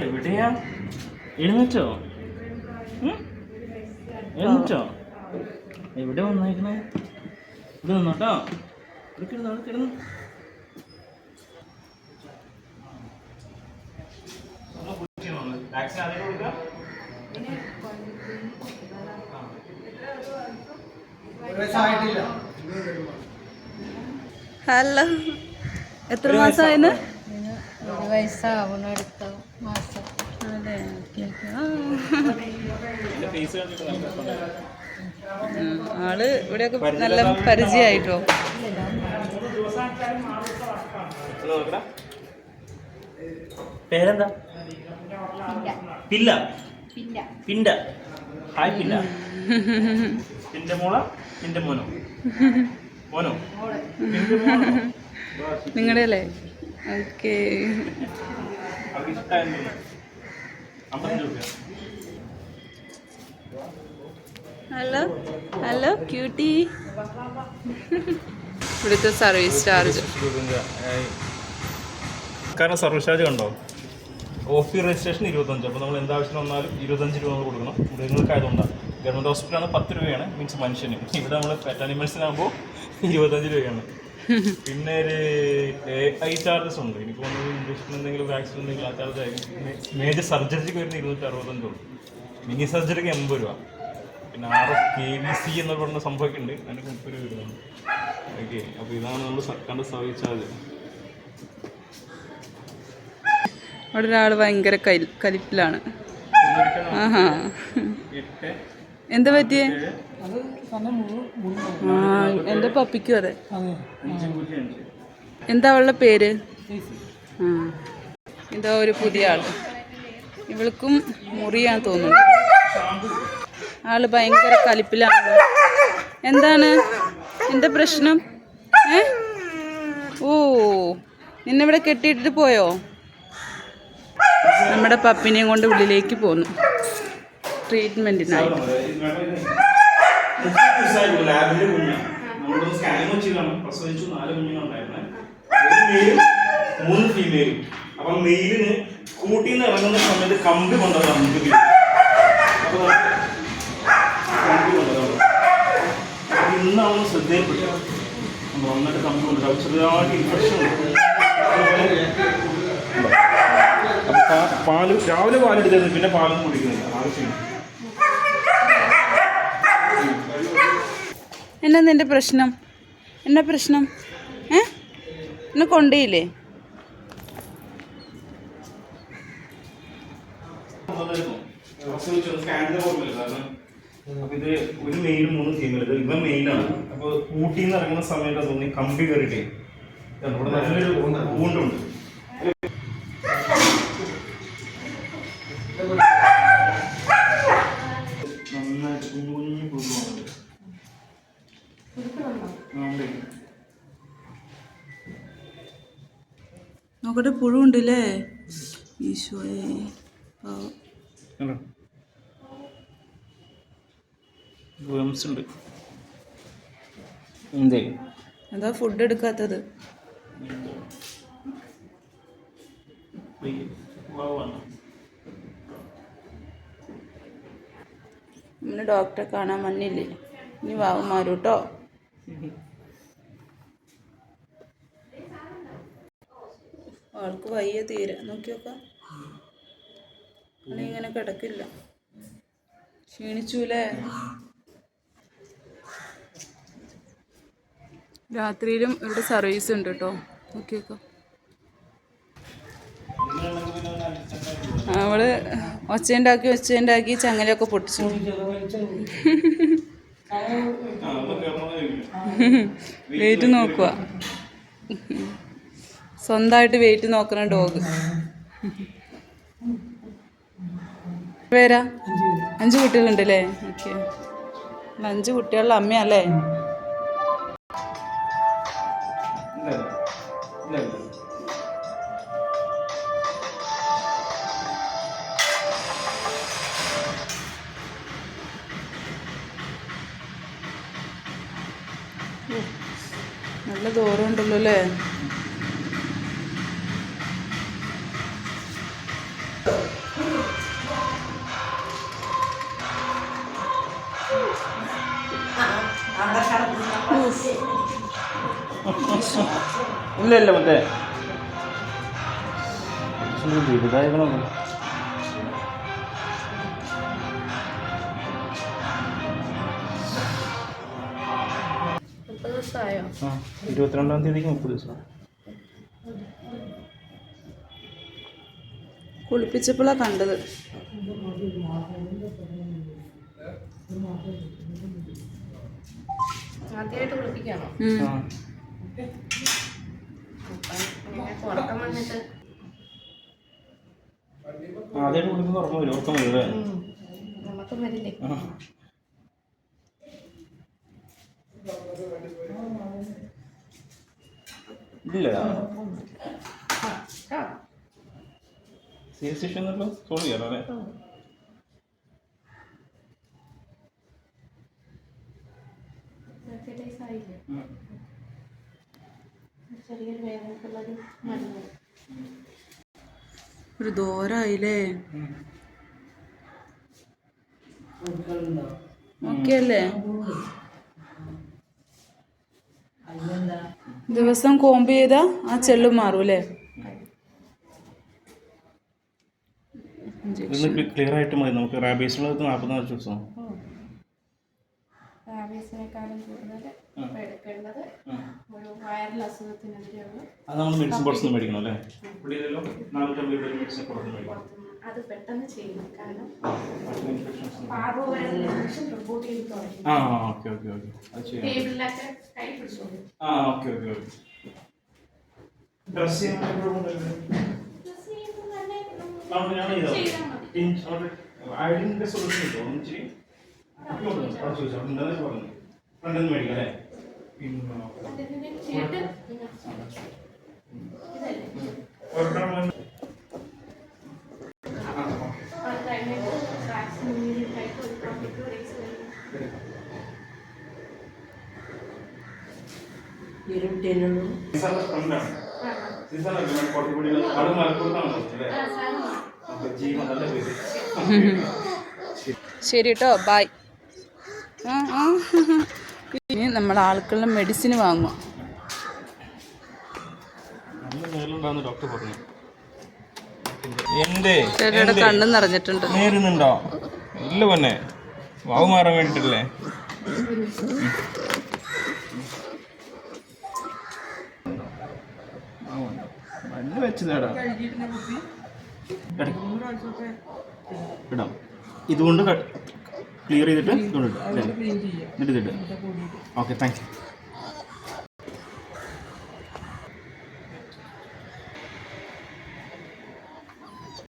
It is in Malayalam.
എവിടെയാ? എഴുന്നേറ്റോ? എഴുന്നേറ്റോ? എവിടെ വന്നേക്കണേ? ഇവിടെ നിന്നോട്ടോ. ഇവിടെ കിടന്നു, അവിടെ കിടന്നു. ഹലോ, എത്ര മാസമായിരുന്നു? 1 വയസ്സാവണം അടുത്ത മാസം. അതെ, ആള് ഇവിടെയൊക്കെ നല്ല പരിചയമായിട്ടോ. പേരെന്താ? പില്ല. പിണ്ട. ഹായ് പില്ല. പിന്റെ മോള, പിന്റെ മോനോ? മോനോ? നിങ്ങളുടെ അല്ലേ? ഓക്കെ. Hello hello cutie. ഇവിടുത്തെ സർവീസ് ചാർജ് കാരണം സർവീസ് ചാർജ് കണ്ടോ? Office registration 25. അപ്പോൾ നമ്മൾ എന്താവശ്യം വന്നാലും 25 രൂപ നമ്മൾ കൊടുക്കണം. മൃഗങ്ങൾക്കായതുകൊണ്ടാണ്. ഗവൺമെൻറ് ഹോസ്പിറ്റലാണ് 10 രൂപയാണ്, മീൻസ് മനുഷ്യന്. ഇവിടെ നമ്മൾ പെറ്റ് അനിമൽസിനാകുമ്പോൾ 25 രൂപയാണ്. പിന്നെ ഒരു AI ചാർജസ് ഉണ്ട്. എനിക്ക് തോന്നുന്നത് ഇഞ്ചക്ഷൻ എന്തെങ്കിലും വാക്സിൻ എന്തെങ്കിലും ആ ചാർജ് ആയിരിക്കും. മേജർ സർജറിക്ക് വരുന്ന 265 ഉള്ളൂ. മിനി സർജറിക്ക് 80 രൂപ. പിന്നെ RFKVC എന്ന് പറയുന്ന സംഭവമൊക്കെ ഉണ്ട്, അതിന് 30 രൂപ വരുന്നുണ്ട്. ഓക്കെ, അപ്പോൾ ഇതാണ് നമ്മൾ സർക്കാരിൻ്റെ സർവീസ് ചാർജ്. അവിടെ ഒരാൾ ഭയങ്കര കലിപ്പിലാണ്. ആഹാ, എന്താ പറ്റിയേ? എൻ്റെ പപ്പിക്കും അതെ. എന്താ അവളുടെ പേര്? ഇതാ ഒരു പുതിയ ആൾ. ഇവൾക്കും മുറിയാൻ തോന്നുന്നു. ആള് ഭയങ്കര കലിപ്പിലാണ്. എന്താണ് എന്താ പ്രശ്നം? ഓ, നിന്നിവിടെ കെട്ടിയിട്ടിട്ട് പോയോ? നമ്മുടെ പപ്പിനെയും കൊണ്ട് ഉള്ളിലേക്ക് പോന്നു ട്രീറ്റ്മെൻറ്റിനായിട്ട്. ലാബിലെ കുഞ്ഞാണ്. നമ്മളൊന്ന് സ്കാനിങ് വെച്ചിട്ടാണ് പ്രസവിച്ചു. 4 കുഞ്ഞുങ്ങളുണ്ടായിരുന്നെ, 1 മെയിലും 3 ഫീമെയിലും. അപ്പം മെയിലിന് കൂട്ടിന്ന് ഇറങ്ങുന്ന സമയത്ത് കമ്പി കൊണ്ടതാണ്. അപ്പോൾ ഇന്നാണ് ശ്രദ്ധയിൽപ്പെട്ടു. നന്നായിട്ട് കമ്പി കൊണ്ടുണ്ടാവും. ചെറുതായിട്ട് ഇൻഫെക്ഷൻ ഉണ്ട്. അപ്പോൾ പാല് രാവിലെ പാലെടുത്തത്, പിന്നെ പാലും കുടിക്കുന്നില്ല. ആവശ്യമില്ല. എന്നാ നിൻ്റെ പ്രശ്നം? എന്നാ പ്രശ്നം? എന്നെ കൊണ്ടേയില്ലേ? അപ്പൊ ഇത് 1 മെയിലും 3 ഫീമെയിൽ. ഇത് ഇവൻ മെയിലാണ്. അപ്പൊ കൂട്ടിന്ന് ഇറങ്ങുന്ന സമയത്ത് തോന്നി കമ്പി കയറിട്ടേ ഇവിടെ നല്ലൊരു ഊണ്ടുണ്ട്. നന്നായിട്ട് കുഞ്ഞു കുഞ്ഞു പുഴുവാണ്. നോക്കട്ടെ, പുഴുണ്ടല്ലേ? ഈശോയെ, എന്താ ഫുഡ് എടുക്കാത്തത്? നമ്മള് ഡോക്ടറെ കാണാൻ വന്നില്ലേ? ഇനി വാവും മാറും കേട്ടോ. ആൾക്ക് വയ്യ തീരെ. നോക്കിയോക്കാം, ഇങ്ങനെ കിടക്കില്ല. ക്ഷീണിച്ചൂലേ? രാത്രിയിലും ഇവിടെ സർവീസ് ഉണ്ട് കേട്ടോ. നോക്കിയോക്കാം. അവള് ഒച്ചയുണ്ടാക്കി ചങ്ങലയൊക്കെ പൊട്ടിച്ചു. വെയിറ്റ് നോക്കുക. സ്വന്തമായിട്ട് വെയിറ്റ് നോക്കണ ഡോഗ്. പേരാ? 5 കുട്ടികളുണ്ടല്ലേ? ഓക്കെ, 5 കുട്ടികളുടെ അമ്മയല്ലേ? നല്ല ദൂരം ഉണ്ടല്ലോ അല്ലേ? ഇല്ല ഇല്ല മറ്റേ വലുതായിക്കണോ 30 ദിവസമായോ? 22-ാം തീയതിക്ക് 30 ദിവസം. കുളിപ്പിച്ചപ്പോഴാണ് കണ്ടത്. ആദ്യമായിട്ട് കുളിപ്പിക്കാണോ? ഉറക്കം വന്നിട്ട് ആദ്യമായിട്ട് കുളിക്കുന്ന ഉറക്കം വരും. ഉറക്കം വരും അല്ലേ? നമുക്ക് വരില്ലേ? ഇല്ല സീരിയസ് ഇഷ്യൂ ഒന്നുമല്ലോ. സോൾവ് ചെയ്യാലോ അല്ലേ? ചെറിയൊരു വേദനക്കുള്ളൊരു മരുന്ന്. ഒരു ദൂരമായില്ലേ? ഓക്കെ അല്ലേ? ദിവസം കോമ്പ് ചെയ്താ ആ ചെള്ളു മാറൂല്ലേ? ഇതൊന്ന് ക്ലിയർ ആയിട്ട് മതി. നമുക്ക് റാബീസിനുള്ളത് 44 ദിവസം. റാബീസിനേക്കാളും കൂടുതൽ എടുക്കേണ്ടത് ഒരു വൈറൽ അസുഖത്തിനെതിരെയുള്ള അത് നമ്മൾ മെഡിസിൻ ബോക്സിൽ നിന്ന് മേടിക്കണം അല്ലേ? 450 രൂപ മെഡിസിൻ പുറത്തുനിന്ന് മേടിക്കണം. അത് പെട്ടെന്ന് ചെയ്യണം. കാരണം ഓക്കെ ഓക്കെ ഓക്കെ അത് ചെയ്യാം. ടേബിളിലൊക്കെ കൈ പിടിച്ചോളൂ. Okay okay okay. ഡ്രസ് ചെയ്യാൻ ഐഡിൻ്റെ സൊല്യൂഷൻ കിട്ടുമോ? ഒന്നിച്ചിരി ഫ്രണ്ടിൽ മേടിക്കാം അല്ലേ? ശരി കേട്ടോ, ബൈ. ഇനി നമ്മൾ ആൾക്കുള്ള മെഡിസിൻ വാങ്ങും. ഡോക്ടർ പറഞ്ഞു എന്റെ ചേട്ടയുടെ കണ്ണും നിറഞ്ഞിട്ടുണ്ട്. നേരുന്നുണ്ടോ? ഇല്ല പൊന്നെ, വാവ് മാറാൻ വേണ്ടിട്ടല്ലേ. മണ്ണ് വെച്ചതാടാ ഇടാം. ഇതുകൊണ്ട് ക്ലിയർ ചെയ്തിട്ട് ഇതുകൊണ്ട് ഇടാം. എന്നിട്ട് ഇതിട്ട്. Okay, thank you.